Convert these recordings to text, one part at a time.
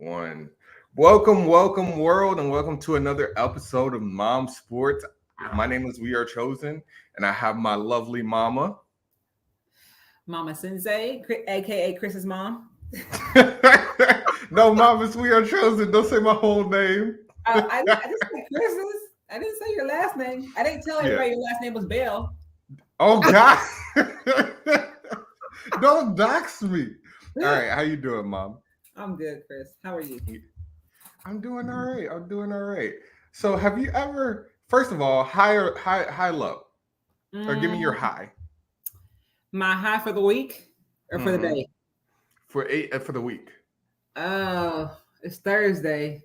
One. Welcome, world, and welcome to another episode of Momsports. My name is We Are Chosen, and I have my lovely mama. Mama Sensei, aka Chris's mom. No, mamas, We Are Chosen. Don't say my whole name. I just said Chris's. I didn't say your last name. I didn't tell Yeah. everybody your last name was Bell. Oh God! Don't dox me. All right, how you doing, Mom? I'm good, Chris. How are you? I'm doing all right. I'm doing all right. So, have you ever? First of all, high, low, or give me your Mm, high. my high for the week or for the Mm-hmm. day? For the week. Oh, it's Thursday.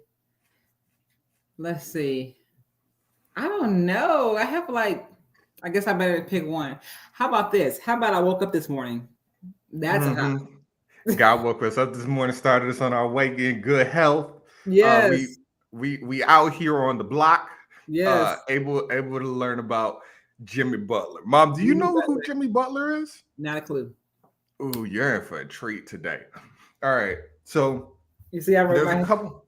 Let's see. I don't know. I guess I better pick one. How about this? How about I woke up this morning? That's a high. God woke us up this morning, started us on our way in good health. We Yes. we out here on the block, Yes. able to learn about Jimmy Butler. Mom, do you Jimmy know who Butler. Jimmy Butler is? Not a clue. Ooh, you're in for a treat today. All right, so You see, I wrote there's a my. couple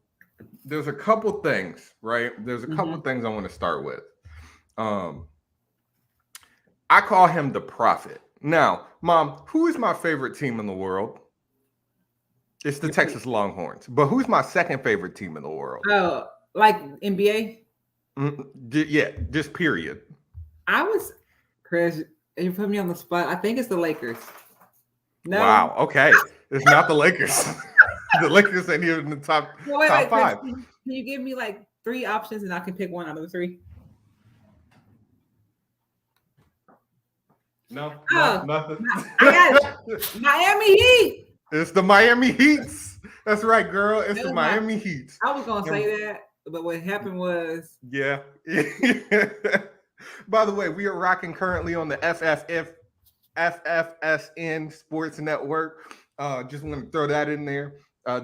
there's a couple things, right? There's a couple Mhm. things I want to start with. Um, I call him the prophet. Now, Mom, who is my favorite team in the world? It's the Texas Longhorns. But who's my second favorite team in the world? Oh, like NBA? Yeah, just period. I was, Chris, you put me on the spot. I think it's the Lakers. No. Wow. Okay. It's not the Lakers. The Lakers ain't even in the top No, wait, top Chris. five. Can you give me like three options and I can pick one out of the three? No, Oh, nothing. I got it. Miami Heat. It's the Miami Heats. That's right, girl. It's That the was my. Miami Heats. I was gonna And say that, but what happened was. yeah. By the way, we are rocking currently on the FFSN Sports Network. Just want to throw that in there.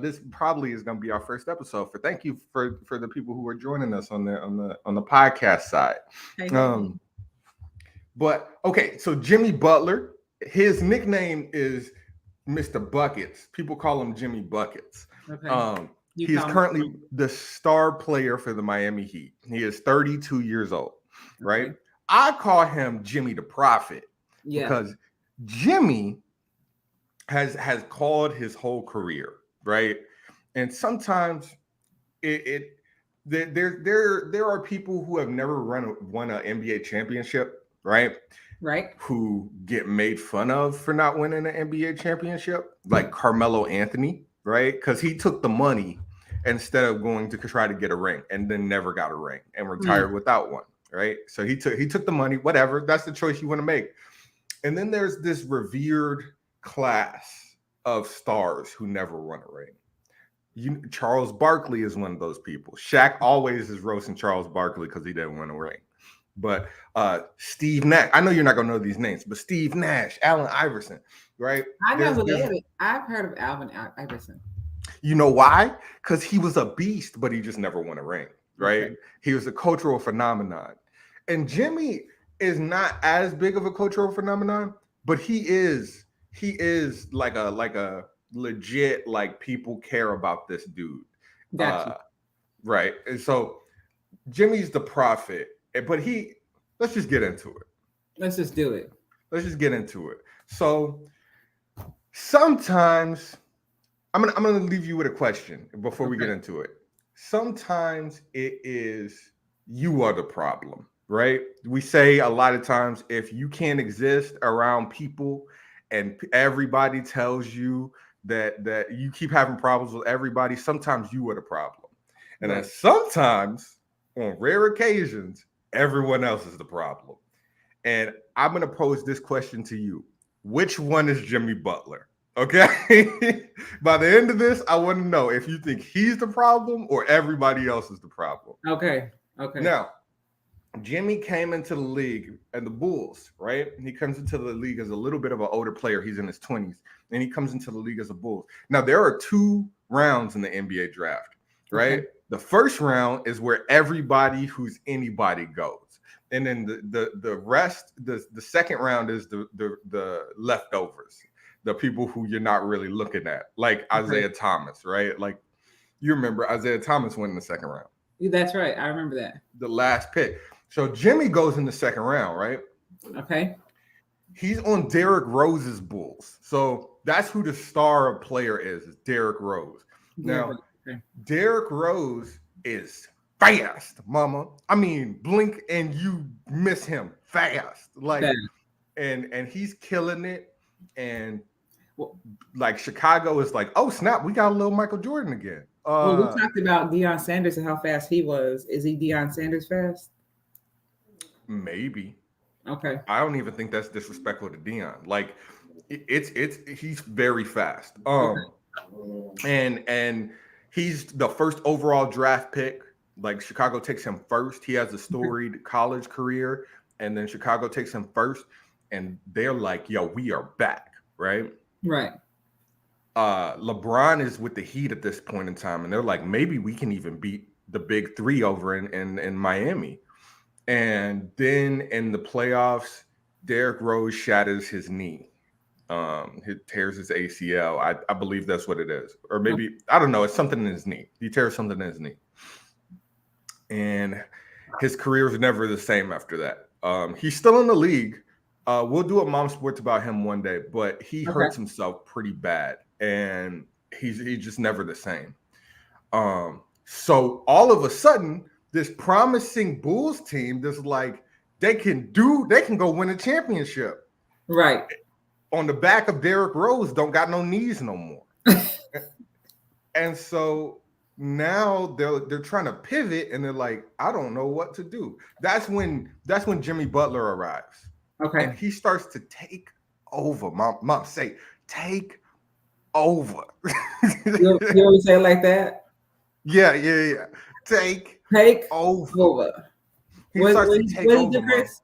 This probably is going to be our first episode. Thank you for the people who are joining us on the podcast side. Hey, But okay, so Jimmy Butler, his nickname is Mr. Buckets. People call him Jimmy Buckets. okay. He is currently the star player for the Miami Heat. He is 32 years old, right? Okay. I call him Jimmy the Prophet because Jimmy has called his whole career, right? And sometimes there are people who have never won an NBA championship, right? Right. Who get made fun of for not winning an NBA championship, like Carmelo Anthony, right? Because he took the money instead of going to try to get a ring and then never got a ring and retired without one, right? So he took the money, whatever. That's the choice you want to make. And then there's this revered class of stars who never won a ring. Charles Barkley is one of those people. Shaq always is roasting Charles Barkley because he didn't win a ring. But Steve Nash, I know you're not going to know these names, but Steve Nash, Allen Iverson, right? I know who they are. I've heard of Alvin Iverson. You know why? Because he was a beast, but he just never won a ring, right? Okay. He was a cultural phenomenon. And Jimmy is not as big of a cultural phenomenon, but he is like a legit, like, people care about this dude. Gotcha. Right. And so Jimmy's the prophet, but let's just get into it. Let's just do it. Let's just get into it. So sometimes I'm gonna leave you with a question before we get into it. Sometimes it is you are the problem, right? We say a lot of times, if you can't exist around people and everybody tells you that you keep having problems with everybody, sometimes you are the problem. And then sometimes, on rare occasions, everyone else is the problem. And I'm going to pose this question to you. Which one is Jimmy Butler? Okay? By the end of this, I want to know if you think he's the problem or everybody else is the problem. Okay. Now, Jimmy came into the league and the Bulls, right? He comes into the league as a little bit of an older player. He's in his 20s. And he comes into the league as a Bulls. Now, there are 2 rounds in the NBA draft, right? Okay. The first round is where everybody who's anybody goes. And then the rest, the second round is the leftovers, the people who you're not really looking at, like Isaiah Thomas, right? Like, You remember Isaiah Thomas went in the second round. That's right. I remember that. The last pick. So Jimmy goes in the second round, right? Okay. He's on Derrick Rose's Bulls. So that's who the star player is Derrick Rose. Now, Okay. Derrick Rose is fast, mama. I mean, blink and you miss him fast. Like, and he's killing it. And like Chicago is like, oh snap, we got a little Michael Jordan again. Well, we talked about Deion Sanders and how fast he was. Is he Deion Sanders fast? Maybe. Okay. I don't even think that's disrespectful to Deion. Like, he's very fast. And he's the first overall draft pick. Like Chicago takes him first. He has a storied college career, and then Chicago takes him first, and they're like, "Yo, we are back." Right. LeBron is with the Heat at this point in time, and they're like, maybe we can even beat the big three over in Miami. And then in the playoffs, Derrick Rose shatters his knee. He tears his ACL. I believe that's what it is. Or maybe, I don't know, it's something in his knee. He tears something in his knee. And his career was never the same after that. He's still in the league. We'll do a Mom Sports about him one day, but he hurts himself pretty bad, and he's just never the same. So all of a sudden, this promising Bulls team that's like they can go win a championship. Right. On the back of Derrick Rose, don't got no knees no more. And so now they're trying to pivot, and they're like, I don't know what to do. That's when Jimmy Butler arrives. Okay. And he starts to take over. Mom say, take over. You always say it like that? Yeah. Take over. He starts to take over. Chris?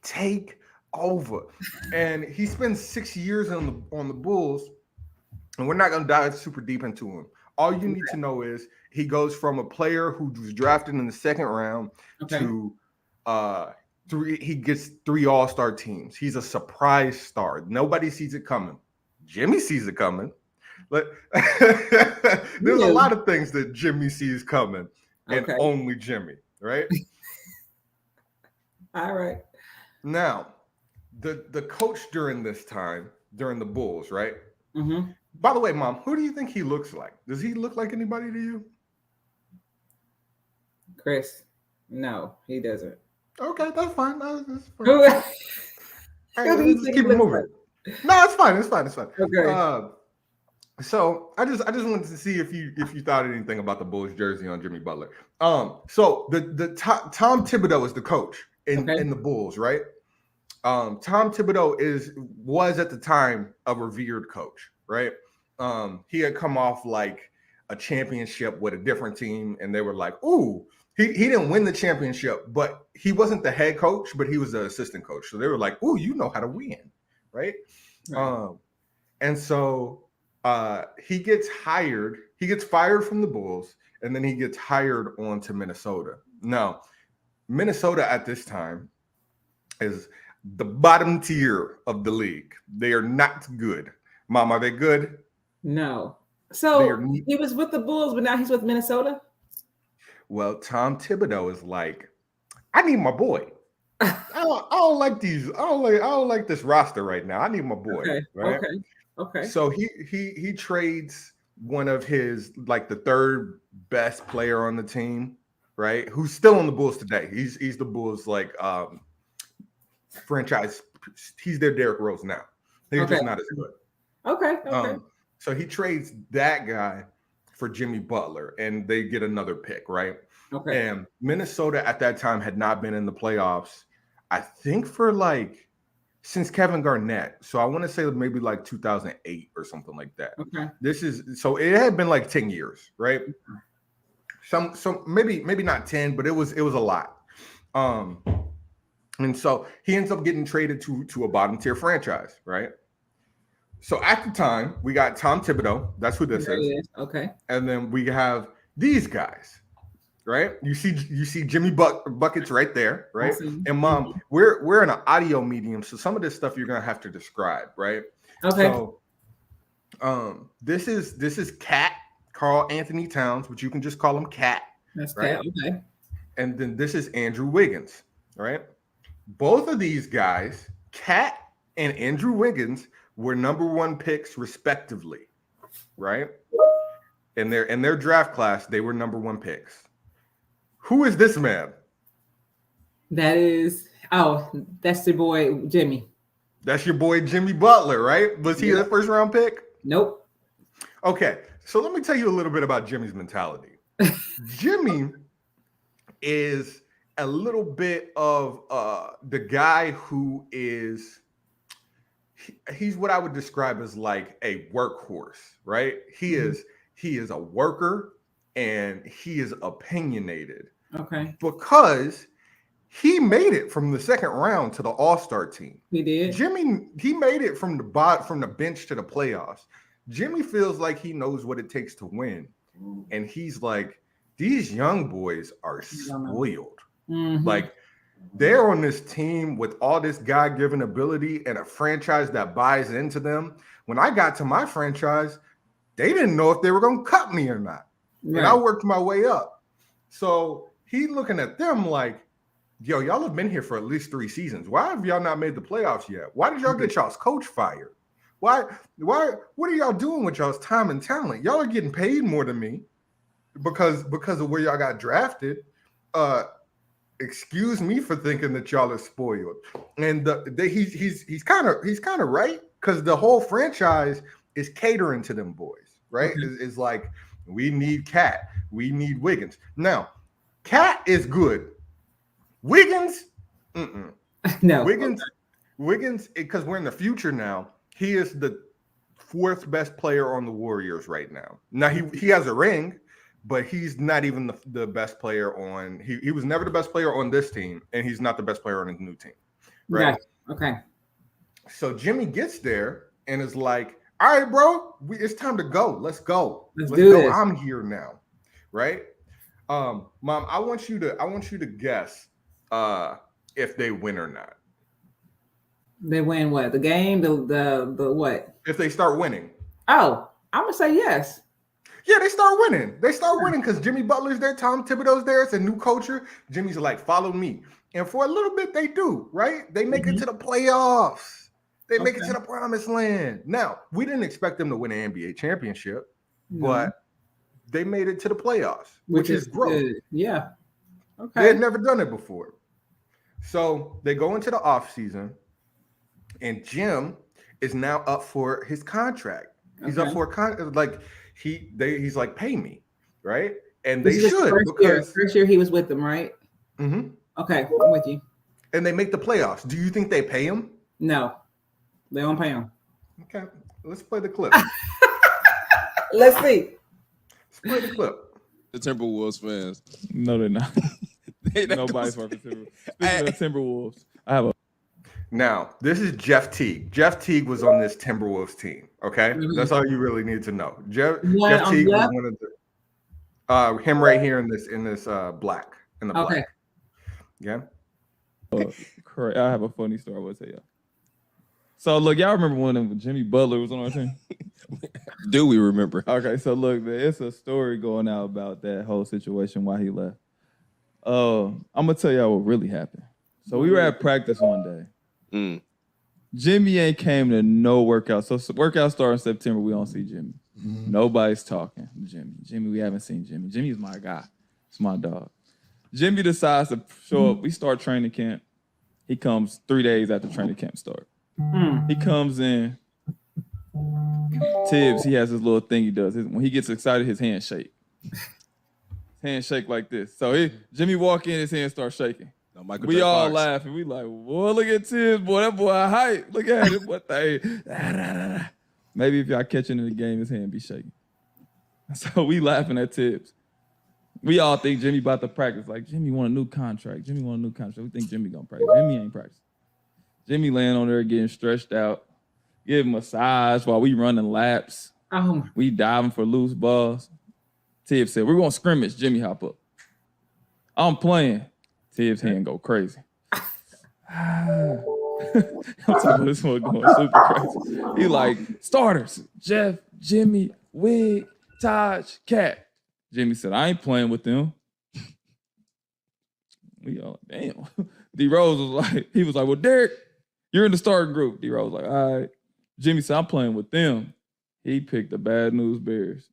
Take over. And he spends 6 years on the Bulls, and we're not going to dive super deep into him. All you need to know is he goes from a player who was drafted in the second round to he gets 3 all-star teams. He's a surprise star. Nobody sees it coming. Jimmy sees it coming. But there's a lot of things that Jimmy sees coming, and only Jimmy, right? All right. Now, the coach during this time, during the Bulls, right? Mm-hmm. By the way, Mom, who do you think he looks like? Does he look like anybody to you? Chris, no, he doesn't. Okay, that's fine. Let's keep it moving. No, it's fine. It's fine. Okay. So I just wanted to see if you thought anything about the Bulls jersey on Jimmy Butler. So the Tom Thibodeau is the coach in the Bulls, right? Tom Thibodeau was at the time a revered coach, right? He had come off like a championship with a different team, and they were like, "Ooh." He didn't win the championship, but he wasn't the head coach, but he was the assistant coach. So they were like, "Ooh, you know how to win," right? And so he gets hired. He gets fired from the Bulls, and then he gets hired on to Minnesota. Now, Minnesota at this time is the bottom tier of the league. They are not good. Mom, are they good? No. So he was with the Bulls, but now he's with Minnesota? Well, Tom Thibodeau is like, I need my boy. I don't like these. I don't like this roster right now. I need my boy. Right? Okay. So he trades one of his, like, the third best player on the team, right? Who's still on the Bulls today. He's the Bulls like franchise. He's their Derrick Rose now. They're just not as good. Okay. So he trades that guy for Jimmy Butler, and they get another pick, right? Okay. And Minnesota at that time had not been in the playoffs, I think, for like since Kevin Garnett. So I want to say maybe like 2008 or something like that. Okay. So it had been like 10 years, right? Some maybe not 10, but it was a lot. And so he ends up getting traded to a bottom tier franchise, right? So at the time, we got Tom Thibodeau. That's who this is. Okay. And then we have these guys, right? You see Jimmy Buckets right there, right? Awesome. And Mom, we're in an audio medium, so some of this stuff you're gonna have to describe, right? Okay. So this is Cat. Carl Anthony Towns, which you can just call him Cat. That's right? Cat. Okay. And then this is Andrew Wiggins, right? Both of these guys, Cat and Andrew Wiggins, were number 1 picks respectively, right? In their draft class, they were number 1 picks. Who is this man? That's your boy Jimmy. That's your boy Jimmy Butler, right? Was he the first round pick? Nope. Okay, so let me tell you a little bit about Jimmy's mentality. Jimmy is a little bit of the guy who is he's what I would describe as like a workhorse, right? He is a worker and he is opinionated. Okay. Because he made it from the second round to the All-Star team. He did. Jimmy, he made it from the bench to the playoffs. Jimmy feels like he knows what it takes to win. And he's like, these young boys are spoiled. Mm-hmm. Like, they're on this team with all this God-given ability and a franchise that buys into them. When I got to my franchise, they didn't know if they were going to cut me or not. Right. And I worked my way up. So he's looking at them like, yo, y'all have been here for at least 3 seasons. Why have y'all not made the playoffs yet? Why did y'all get y'all's coach fired? What are y'all doing with y'all's time and talent? Y'all are getting paid more than me because of where y'all got drafted. Excuse me for thinking that y'all are spoiled. And he's kind of right, because the whole franchise is catering to them boys, right? Okay. It's like, we need Cat, we need Wiggins. Now, Cat is good. Wiggins, no. Wiggins, because we're in the future now. He is the 4th best player on the Warriors right now. Now he has a ring, but he's not even the best player on. He was never the best player on this team, and he's not the best player on his new team, right? Yeah. Okay. So Jimmy gets there and is like, "All right, bro, it's time to go. Let's go. Let's do go. This. I'm here now, right?" Mom, I want you to guess if they win or not. They win what? The game? The what? If they start winning. Oh, I'm gonna say yes. Yeah, they start winning. They start winning because Jimmy Butler's there, Tom Thibodeau's there. It's a new culture. Jimmy's like, follow me. And for a little bit, they do, right? They make it to the playoffs. They make it to the promised land. Now, we didn't expect them to win an NBA championship, but they made it to the playoffs, which is growth. Good. Yeah. Okay. They had never done it before. So they go into the offseason, and Jim is now up for his contract. He's up for a contract. Like, he's like, pay me, right? And they should, because first year he was with them, right? Mm-hmm. Okay, I'm with you. And they make the playoffs. Do you think they pay him? No, they don't pay him. Okay, let's play the clip. Let's see. Let's play the clip. The Timberwolves fans. No, they're not. Nobody's working Timberwolves. Speaking of Timberwolves, I have a. Now, this is Jeff Teague. Jeff Teague was on this Timberwolves team. Okay, that's all you really need to know. Jeff Teague was one of the him right here in this black in the black. Yeah. Correct. I have a funny story I want to tell y'all. So look, y'all remember when Jimmy Butler was on our team? Do we remember? Okay, so look, man, it's a story going out about that whole situation why he left. I'm gonna tell y'all what really happened. So we were at practice one day. Jimmy ain't came to no workout. So workout start in September. We don't see Jimmy. Nobody's talking to Jimmy. Jimmy, we haven't seen Jimmy. Jimmy's my guy. It's my dog. Jimmy decides to show up. We start training camp. He comes 3 days after training camp start. He comes in. Tibbs, he has this little thing he does. When he gets excited, his hands shake. His hands shake like this. So Jimmy walk in, his hands start shaking. No, we all laughing. We like, boy, look at Tibbs, boy. That boy a hype. Look at it. What the? Maybe if y'all catching in the game, his hand be shaking. So we laughing at Tibbs. We all think Jimmy about to practice. Like, Jimmy want a new contract. Jimmy want a new contract. We think Jimmy gonna practice. Jimmy ain't practice. Jimmy laying on there getting stretched out. Give him a massage while we running laps. We diving for loose balls. Tibbs said, we're gonna scrimmage. Jimmy hop up. I'm playing. Tibbs' hand go crazy. I'm talking about this one going super crazy. He like, starters, Jeff, Jimmy, Wig, Taj, Cat. Jimmy said, I ain't playing with them. We all damn. D Rose was like, he was like, well, Derek, you're in the starting group. D Rose was like, all right. Jimmy said, I'm playing with them. He picked the Bad News Bears.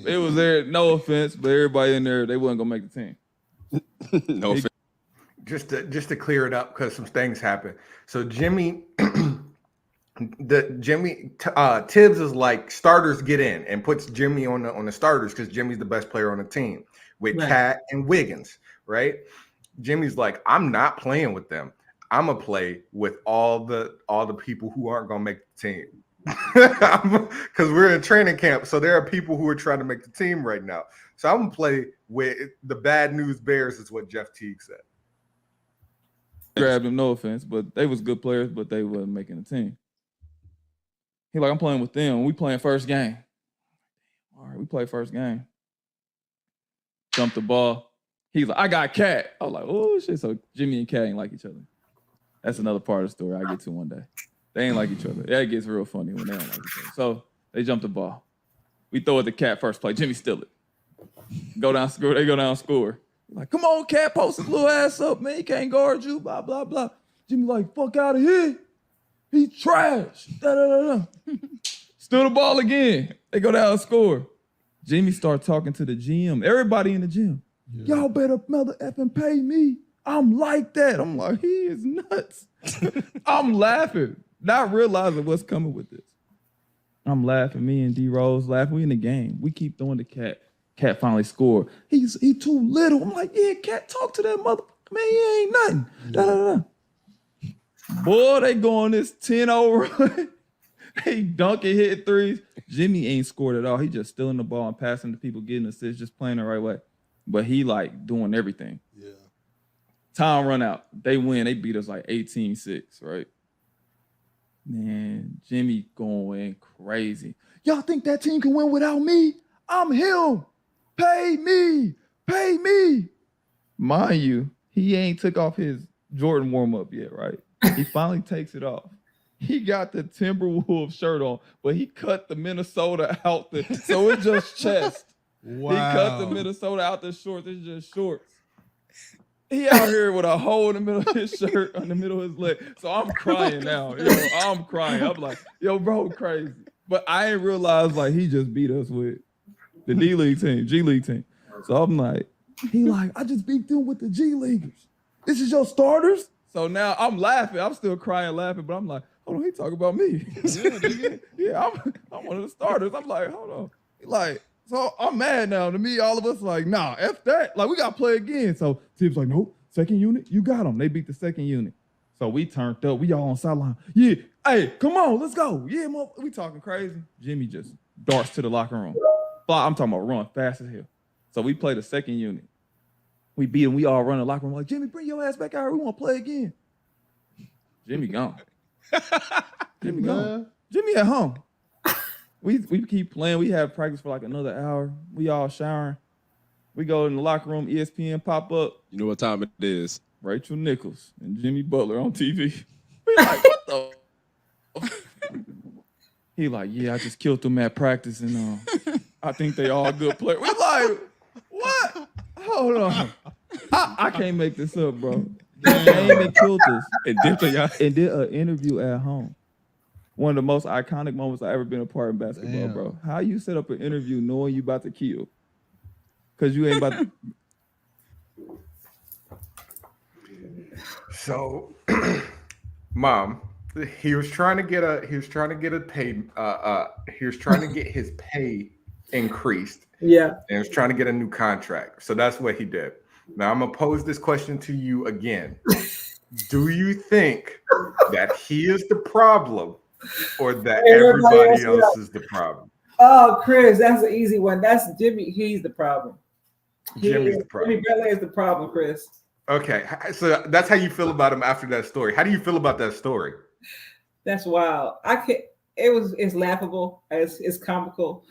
It was there, no offense, but everybody in there, they wasn't gonna make the team. No offense. Just to clear it up because some things happen. So Jimmy, Tibbs is like starters get in and puts Jimmy on the starters because Jimmy's the best player on the team with Cat and Wiggins, right? Jimmy's like, I'm not playing with them. I'm gonna play with all the people who aren't gonna make the team. Because we're in training camp, so there are people who are trying to make the team right now. So I'm gonna play with the Bad News Bears, is what Jeff Teague said. Grabbed them, no offense, but they was good players, but they wasn't making the team. He like, I'm playing with them. We playing first game. All right, we play first game. Jumped the ball. He's like, I got Cat. I was like, oh shit. So Jimmy and Cat ain't like each other. That's another part of the story I get to one day. They ain't like each other. That gets real funny when they don't like each other. So they jump the ball. We throw it to Cat first play. Jimmy steal it. Go down, score. They go down, score. Like, come on, Cat, post his little ass up, man. He can't guard you, blah, blah, blah. Jimmy like, fuck out of here. He trash. Da-da-da-da. Steal the ball again. They go down and score. Jimmy start talking to the GM. Everybody in the gym. Yeah. Y'all better mother effing pay me. I'm like that. I'm like, he is nuts. I'm laughing, not realizing what's coming with this. I'm laughing. Me and D Rose laughing. We in the game. We keep throwing the Cat. Cat finally scored. He too little. I'm like, yeah, Cat, talk to that mother. Man, he ain't nothing. Da-da-da. Boy, they go on this 10-0 run. They dunking, hitting threes. Jimmy ain't scored at all. He just stealing the ball and passing to people, getting assists, just playing the right way. But he like doing everything. Yeah. Time run out. They win. They beat us like 18-6, right? Man, Jimmy going crazy. Y'all think that team can win without me? I'm him. Pay me. Pay me. Mind you, he ain't took off his Jordan warm-up yet, right? He finally takes it off. He got the Timberwolves shirt on, but he cut the Minnesota out there. So it's just chest. Wow. He cut the Minnesota out the shorts. It's just shorts. He out here with a hole in the middle of his shirt, on the middle of his leg. So I'm crying now. I'm crying. I'm like, yo, bro, crazy. But I ain't realized like he just beat us with the D-League team, G-League team. So I'm like, he like, I just beat them with the G-Leaguers. This is your starters? So now I'm laughing. I'm still crying, laughing, but I'm like, hold on, he talking about me. Yeah, I'm one of the starters. I'm like, hold on. Like, so I'm mad now. To me, all of us like, nah, F that. Like, we got to play again. So Tibbs like, nope, second unit, you got them. They beat the second unit. So we turned up. We all on sideline. Yeah, hey, come on, let's go. Yeah, we talking crazy. Jimmy just darts to the locker room. I'm talking about run fast as hell. So we play the second unit. We beat him. We all run the locker room like, Jimmy, bring your ass back out here. We want to play again. Jimmy gone. Jimmy gone. Jimmy at home. We keep playing. We have practice for like another hour. We all showering. We go in the locker room. ESPN pop up. You know what time it is? Rachel Nichols and Jimmy Butler on TV. We like, what the? He like, yeah, I just killed them at practice, and I think they all good players. We like, what? Hold on. I can't make this up, bro. They came and killed us and did an interview at home. One of the most iconic moments I've ever been a part in basketball, bro. How you set up an interview knowing you about to kill? Because you ain't about to. So, Mom, he was trying to get his pay increased. Yeah. And was trying to get a new contract. So that's what he did. Now I'm gonna pose this question to you again. Do you think that he is the problem or that everybody else is the problem? Oh, Chris, that's an easy one. That's Jimmy. He's the problem. Jimmy's the problem. Jimmy Butler is the problem, Chris. Okay, so that's how you feel about him after that story. How do you feel about that story? That's wild. It's laughable. It's comical.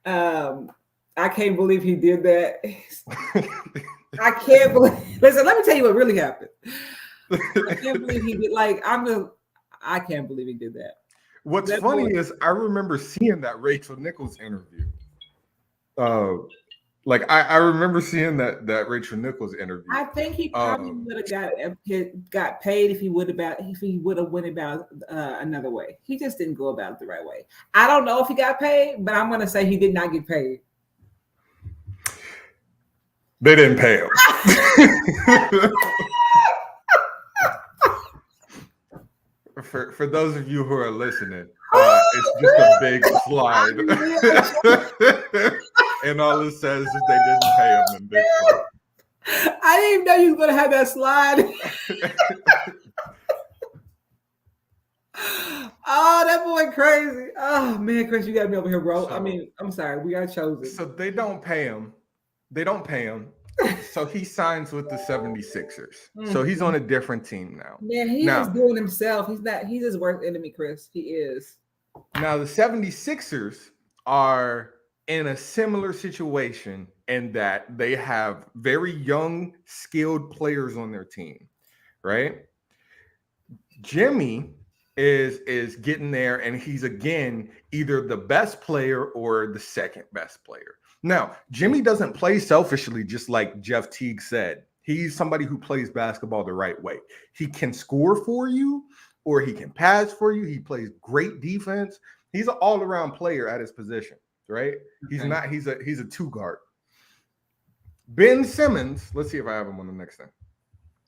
I can't believe he did that. I can't believe. Listen, let me tell you what really happened. I can't believe he did. I can't believe he did that. What's funny is I remember seeing that Rachel Nichols interview. Like I remember seeing that Rachel Nichols interview. I think he probably would have got paid if he would have went about another way. He just didn't go about it the right way. I don't know if he got paid, but I'm going to say he did not get paid. They didn't pay him. For those of you who are listening, it's just a big slide. And all it says is they didn't pay him in big slide. I didn't even know you were going to have that slide. Oh, that boy crazy. Oh, man, Chris, you got me over here, bro. So, I mean, I'm sorry. We are chosen. So they don't pay him. So he signs with the 76ers. So he's on a different team now. Man, he's just doing himself. He's his worst enemy, Chris. He is. Now, the 76ers are in a similar situation in that they have very young, skilled players on their team, right? Jimmy is getting there, and he's, again, either the best player or the second best player. Now, Jimmy doesn't play selfishly, just like Jeff Teague said. He's somebody who plays basketball the right way. He can score for you, or he can pass for you. He plays great defense. He's an all-around player at his position, right? Okay. He's a two guard. Ben Simmons, let's see if I have him on the next thing.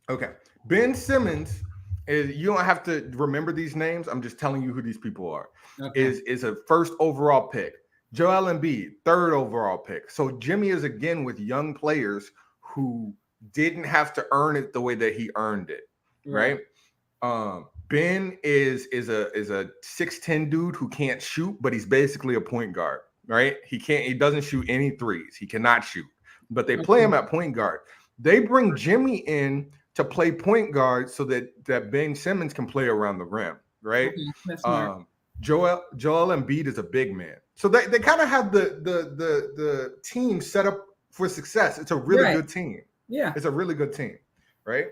Okay. Ben Simmons is, you don't have to remember these names. I'm just telling you who these people are. Okay. Is a first overall pick. Joel Embiid, third overall pick. So Jimmy is again with young players who didn't have to earn it the way that he earned it, right? Ben is a 6'10" dude who can't shoot, but he's basically a point guard, right? He doesn't shoot any threes. He cannot shoot, but they play him at point guard. They bring Jimmy in to play point guard so that Ben Simmons can play around the rim, right? Joel Embiid is a big man. So they kind of have the team set up for success. It's a really good team. Yeah. It's a really good team, right?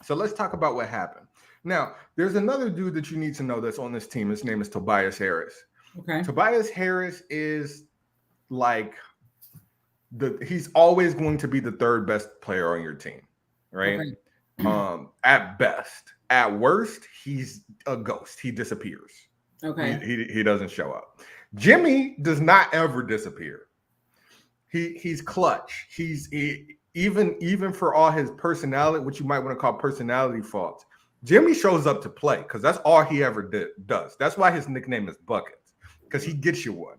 So let's talk about what happened. Now, there's another dude that you need to know that's on this team. His name is Tobias Harris. Okay. Tobias Harris is like he's always going to be the third best player on your team, right? Okay. At best. At worst, he's a ghost. He disappears. Okay. He doesn't show up. Jimmy does not ever disappear. He's clutch. Even for all his personality, what you might want to call personality faults, Jimmy shows up to play because that's all he ever does. That's why his nickname is Buckets, because he gets you one.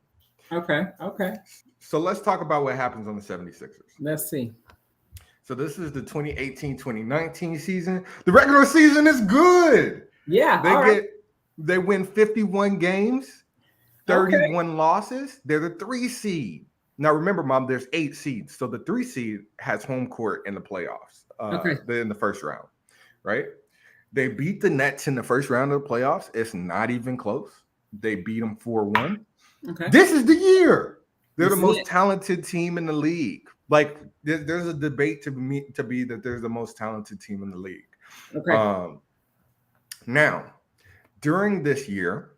Okay. So let's talk about what happens on the 76ers. Let's see. So this is the 2018-2019 season. The regular season is good. Yeah. They win 51 games, 31 losses. They're the 3 seed. Now remember, Mom, there's 8 seeds. So the 3 seed has home court in the playoffs. They're in the first round, right? They beat the Nets in the first round of the playoffs. It's not even close. They beat them 4-1. Okay. This is the year. They're the most talented team in the league. Like there's a debate to be that they're the most talented team in the league. Okay. Now, during this year,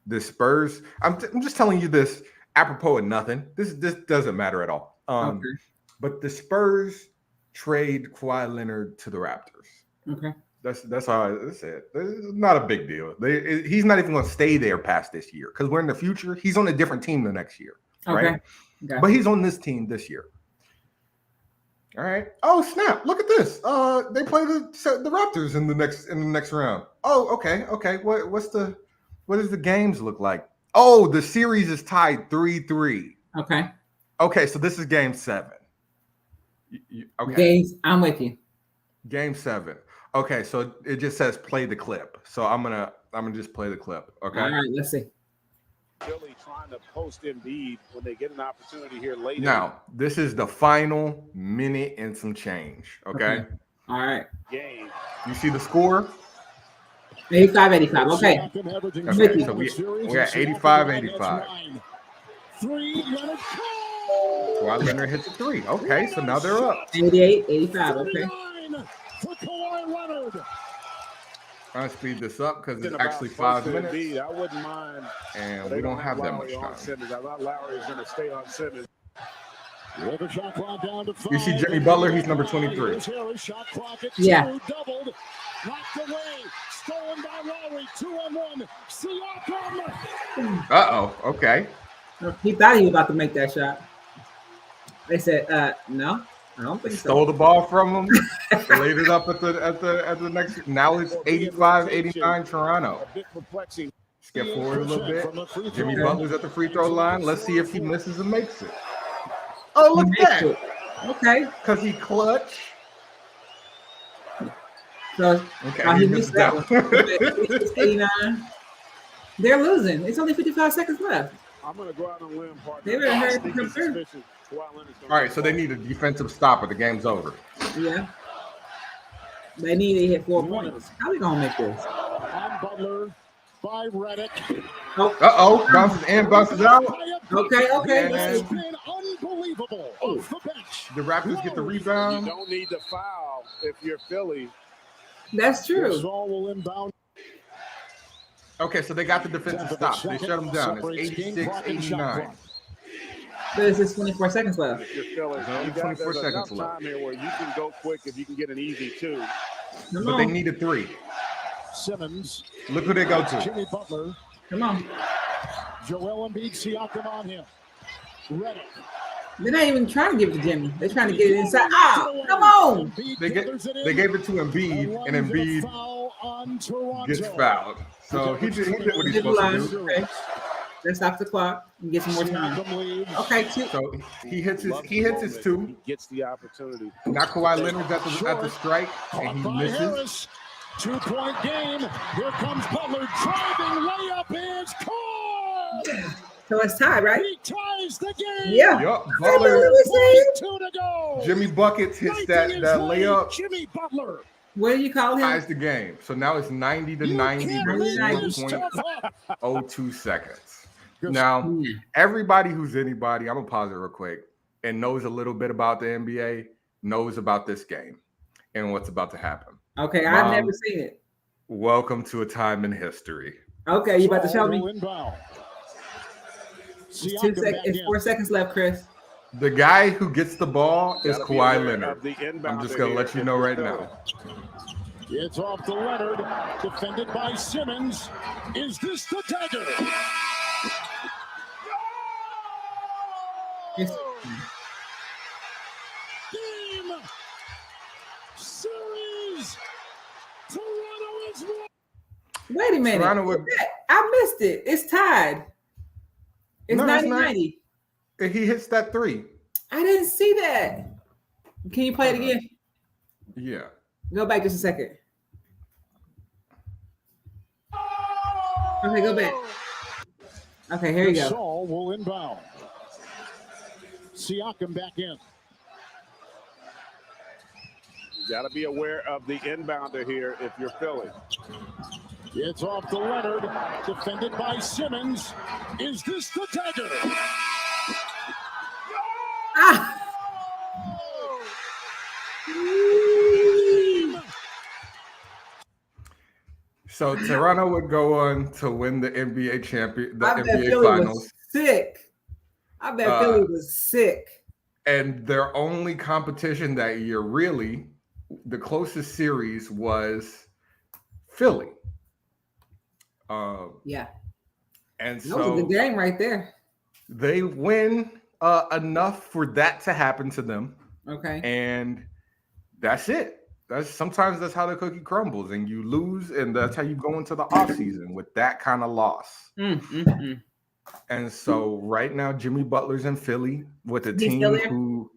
the Spurs, I'm just telling you this apropos of nothing. This doesn't matter at all. But the Spurs trade Kawhi Leonard to the Raptors. Okay. That's how that's it. It's not a big deal. He's not even going to stay there past this year because we're in the future. He's on a different team the next year, right? Okay. But he's on this team this year. All right. Oh snap! Look at this. They play the Raptors in the next round. Oh, okay. What does the games look like? Oh, the series is tied 3-3. Okay. So this is game 7. Okay. I'm with you. Game 7. Okay. So it just says play the clip. So I'm gonna just play the clip. Okay. All right. Let's see. Really trying to post Embiid when they get an opportunity here later. Now, this is the final minute and some change. Okay. All right. Game. You see the score? 85-85. Okay. So we got 85-85. Kawhi Leonard hits a 3. Okay, so now they're up. 88-85. Okay. For Kawhi Leonard. Trying to speed this up because it's actually 5 minutes. I wouldn't mind. And we don't have that much time. I thought Lowry is going to stay on Simmons. With a shot clock down to 5. You see Jimmy Butler, he's number 23. Here's Harris, shot clock at 2, Yeah. doubled, knocked away, stolen by Lowry, 2-on-1, Siakam. Uh-oh, okay. He thought he was about to make that shot. They said, no, I don't think Stole so. the ball from him, laid it up at the next. Now it's 85-89 Toronto. A bit perplexing. Skip forward a little bit. Jimmy Butler's at the free throw line. Let's see if he misses and makes it. Oh, look at that. Okay. Because he clutch. So Okay, he he missed missed that that one. 89. They're losing. It's only 55 seconds left. I'm going to go out on a limb, partner. They better hurry up Sneaky and come through. suspicion. Kawhi Leonard's gonna All right, so they need a defensive stopper. The game's over. Yeah. They need to hit 4 points. How are we going to make this? on Butler by Redick. Oh, Uh-oh, bounces in, bounces out. okay. Yeah. Let's It's see. been unbelievable off the bench. The Raptors get the You rebound. don't need to foul if you're Philly. That's true. Gasol will inbound. Okay, so they got the defensive stop. They shut them down. It's 86-89. But it's just 24 seconds left. If you're Philly, There's only you got 24 there's seconds enough left. time here where you can go quick if you can get an easy 2. Come But they on. need a 3. Simmons, Look who they go to. Jimmy Butler, Come on. Joel Embiid, Siakam on him. Redick. They're not even trying to give it to Jimmy. They're trying to get it inside. Ah, come on. Embiid They gathers it in. gave it to Embiid, and Embiid Foul on Toronto. gets fouled. So he did what he's supposed to do. Okay. Let's stop the clock and get some more time. Siakam leaves. Okay, 2. So he hits his 2. He gets the opportunity. Now Kawhi Leonard's at the strike, Caught and he by misses. Harris. 2-point game. Here comes Butler driving. Layup is caught. So it's tied, right? He ties the game. Yeah. Yup, That's Butler. what we saying. 2 to go. Jimmy Buckets hits that layup, Jimmy Butler. What do you call him? ties the game. So now it's 90-90 You can't with make this 1.02 tough. seconds. Now, Hmm. everybody who's anybody, I'm gonna pause it real quick, and knows a little bit about the NBA, knows about this game and what's about to happen. Okay, I've Mom. never seen it. Welcome to a time in history. Okay, you about to show Ball me? inbound. It's Siakam back It's in. 4 seconds left, Chris. The guy who gets the ball is Gotta be Kawhi aware Leonard. of the inbounder I'm just gonna let here you know if right you're now. It's off to Leonard, defended by Simmons. Is this the dagger? It's- Game, series, Toronto is won. Wait a minute. Toronto would- I missed it. It's tied. It's No, it's not. 90-90. He hits that 3. I didn't see that. Can you play it again? Yeah. Go back just a second. Okay, go back. Okay, here you go. Gasol will inbound. Siakam back in. You got to be aware of the inbounder here if you're Philly. It's off to Leonard, defended by Simmons. Is this the dagger? Ah! So Toronto would go on to win the NBA champion, I bet NBA Philly Finals, was sick. I bet Philly was sick. and their only competition that year, really, the closest series was Philly. Yeah, And that was a so good game right there. they win enough for that to happen to them, Okay. and that's it. Sometimes that's how the cookie crumbles, and you lose, and that's how you go into the offseason with that kind of loss. And so right now, Jimmy Butler's in Philly with a He's team still there? who,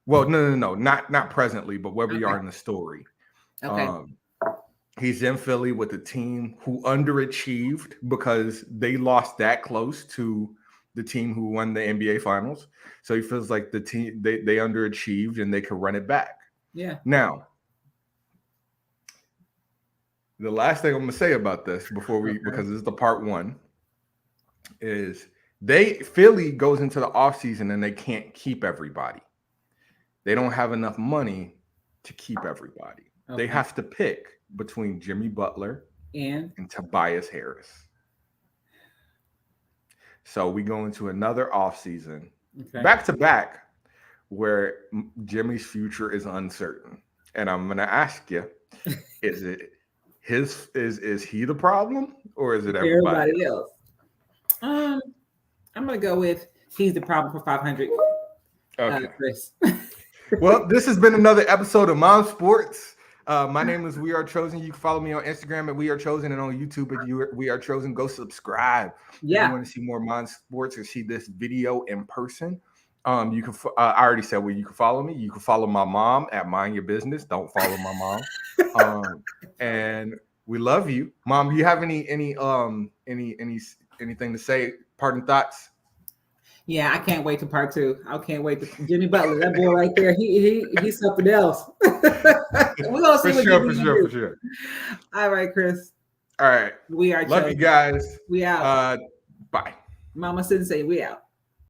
well, no, not presently, but where we Okay. are in the story. Okay. He's in Philly with a team who underachieved because they lost that close to the team who won the NBA Finals. So he feels like the team they underachieved and they could run it back. Yeah. Now, the last thing I'm going to say about this because this is the part 1, is Philly goes into the offseason and they can't keep everybody. They don't have enough money to keep everybody. Okay. They have to pick between Jimmy Butler And Tobias Harris. So we go into another offseason Okay. back to back, where Jimmy's future is uncertain. And I'm gonna ask you, is it is he the problem or is it everybody else? I'm gonna go with he's the problem for 500. Okay. Chris. Well, this has been another episode of Mom Sports. My name is We Are Chosen. You can follow me on Instagram at We Are Chosen and on YouTube at We Are Chosen. Go subscribe. If you want to see more Mom Sports or see this video in person, you can. I already said where you can follow me. You can follow my mom at Mind Your Business. Don't follow my mom. And we love you, Mom. Do you have anything to say? Parting thoughts? Yeah, I can't wait to part 2. I can't wait to Jimmy Butler, that boy right there. He's something else. We're gonna see for sure. All right, Chris. All right. We are love chosen. you guys. We out. Bye. Mama Sensei, we out.